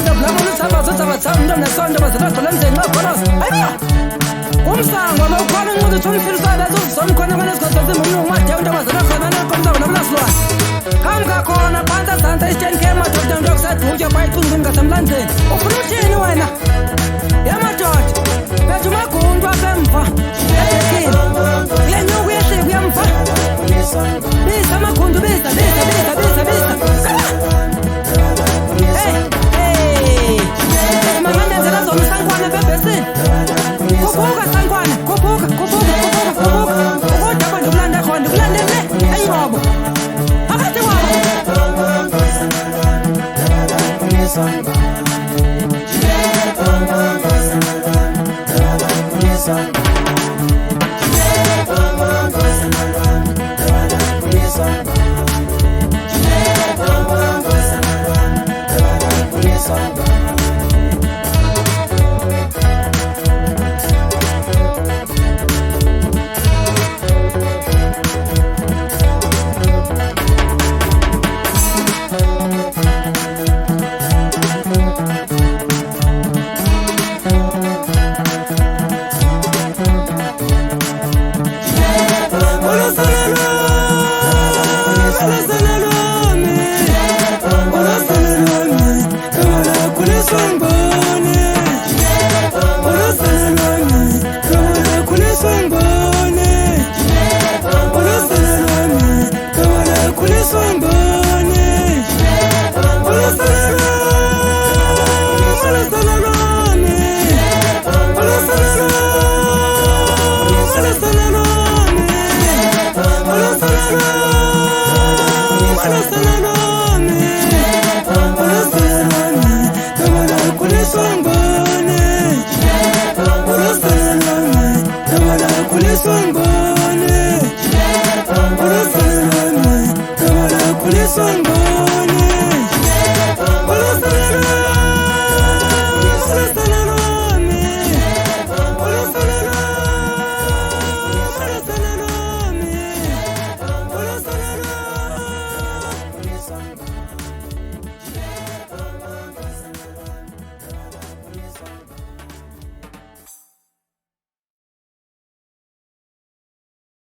Sonda blabulu sabazo sabathanda nesonto bazilaqola emzeni ngakholos. Ayiba. Umsango lokhona umuntu thumfirisana zomkhona kwanesikhathi semunu umathe into bazilaqola nekomsa nabulasilwa. Kamka khona phantsi santa isithenke madoda ndokusedutya bayicunga ngasemlanjeni. Ufuna uthini wena? Yamadoda. Bethu magundu apemva. Ekhini. Uyenyuka uyehlika uyamva. Bisa magundu bisa. Kubuka sangwana, kubuka. Ukudaba ndikulanda khona, ndikulandele. Ayiwabo. Phakathi wabo. Song